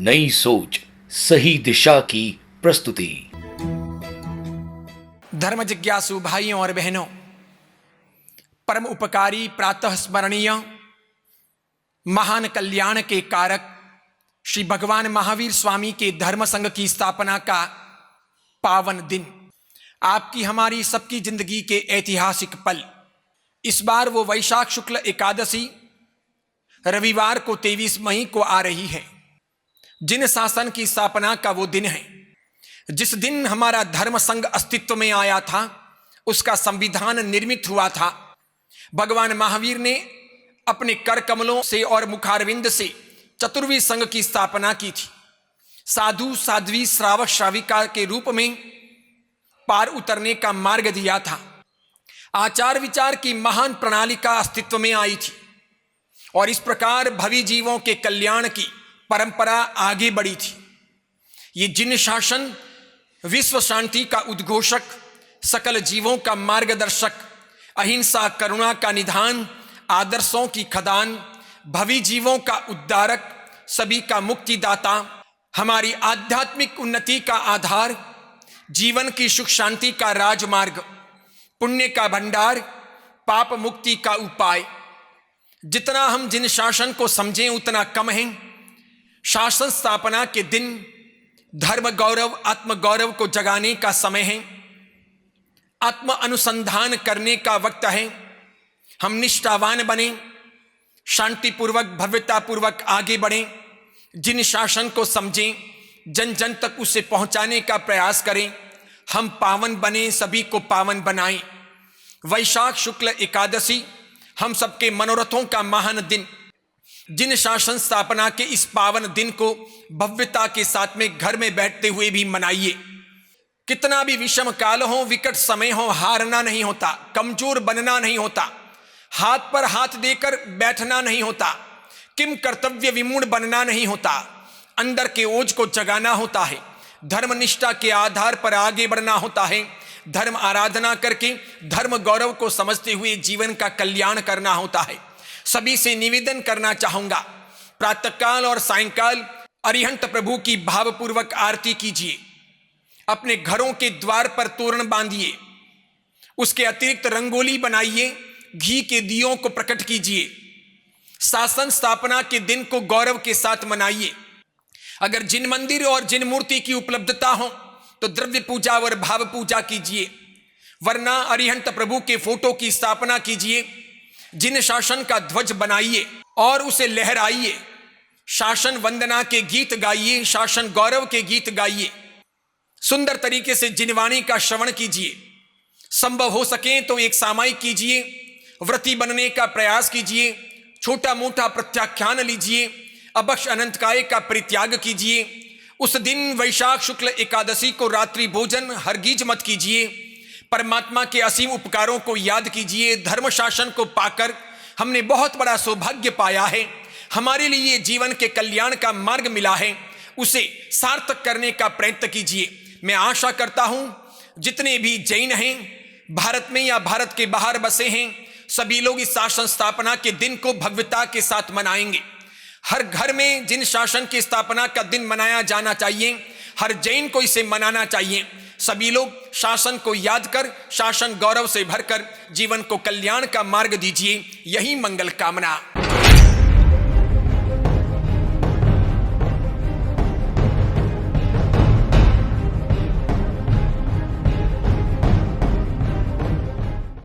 नई सोच, सही दिशा की प्रस्तुति। धर्म जिज्ञासु भाइयों और बहनों, परम उपकारी, प्रातः स्मरणीय, महान कल्याण के कारक श्री भगवान महावीर स्वामी के धर्म संघ की स्थापना का पावन दिन, आपकी हमारी सबकी जिंदगी के ऐतिहासिक पल। इस बार वो वैशाख शुक्ल एकादशी रविवार को 23 मई को आ रही है। जिन शासन की स्थापना का वो दिन है, जिस दिन हमारा धर्म संघ अस्तित्व में आया था, उसका संविधान निर्मित हुआ था। भगवान महावीर ने अपने कर कमलों से और मुखारविंद से चतुर्वी संघ की स्थापना की थी। साधु साध्वी श्रावक श्राविका के रूप में पार उतरने का मार्ग दिया था। आचार विचार की महान प्रणाली का अस्तित्व में आई थी और इस प्रकार भवी जीवों के कल्याण की परंपरा आगे बढ़ी थी। ये जिन शासन विश्व शांति का उद्घोषक, सकल जीवों का मार्गदर्शक, अहिंसा करुणा का निधान, आदर्शों की खदान, भवी जीवों का उद्धारक, सभी का मुक्तिदाता, हमारी आध्यात्मिक उन्नति का आधार, जीवन की सुख शांति का राजमार्ग, पुण्य का भंडार, पाप मुक्ति का उपाय। जितना हम जिन शासन को समझें उतना कम है। शासन स्थापना के दिन धर्म गौरव, आत्म गौरव को जगाने का समय है। आत्म अनुसंधान करने का वक्त है। हम निष्ठावान बने, शांतिपूर्वक, भव्यतापूर्वक आगे बढ़ें। जिन शासन को समझें, जन जन तक उसे पहुंचाने का प्रयास करें। हम पावन बने, सभी को पावन बनाएं। वैशाख शुक्ल एकादशी हम सबके मनोरथों का महान दिन। जिन शासन स्थापना के इस पावन दिन को भव्यता के साथ में घर में बैठते हुए भी मनाइए। कितना भी विषम काल हो, विकट समय हो, हारना नहीं होता, कमजोर बनना नहीं होता, हाथ पर हाथ देकर बैठना नहीं होता, किम कर्तव्य विमूढ़ बनना नहीं होता, अंदर के ओज को जगाना होता है, धर्मनिष्ठा के आधार पर आगे बढ़ना होता है, धर्म आराधना करके धर्म गौरव को समझते हुए जीवन का कल्याण करना होता है। सभी से निवेदन करना चाहूंगा, प्रातःकाल और सायंकाल अरिहंत प्रभु की भावपूर्वक आरती कीजिए। अपने घरों के द्वार पर तोरण बांधिए। उसके अतिरिक्त रंगोली बनाइए, घी के दियों को प्रकट कीजिए। शासन स्थापना के दिन को गौरव के साथ मनाइए। अगर जिन मंदिर और जिन मूर्ति की उपलब्धता हो तो द्रव्य पूजा और भाव पूजा कीजिए, वरना अरिहंत प्रभु के फोटो की स्थापना कीजिए। जिन शासन का ध्वज बनाइए और उसे लहराइए। शासन वंदना के गीत गाइए, शासन गौरव के गीत गाइए। सुंदर तरीके से जिनवाणी का श्रवण कीजिए। संभव हो सके तो एक सामायिक कीजिए, व्रती बनने का प्रयास कीजिए, छोटा मोटा प्रत्याख्यान लीजिए, अभक्ष अनंतकाय का परित्याग कीजिए। उस दिन वैशाख शुक्ल एकादशी को रात्रि भोजन हरगिज मत कीजिए। परमात्मा के असीम उपकारों को याद कीजिए। धर्म शासन को पाकर हमने बहुत बड़ा सौभाग्य पाया है। हमारे लिए जीवन के कल्याण का मार्ग मिला है, उसे सार्थक करने का प्रयत्न कीजिए। मैं आशा करता हूं जितने भी जैन हैं, भारत में या भारत के बाहर बसे हैं, सभी लोग इस शासन स्थापना के दिन को भव्यता के साथ मनाएंगे। हर घर में जिन शासन की स्थापना का दिन मनाया जाना चाहिए, हर जैन को इसे मनाना चाहिए। सभी लोग शासन को याद कर, शासन गौरव से भरकर जीवन को कल्याण का मार्ग दीजिए। यही मंगल कामना।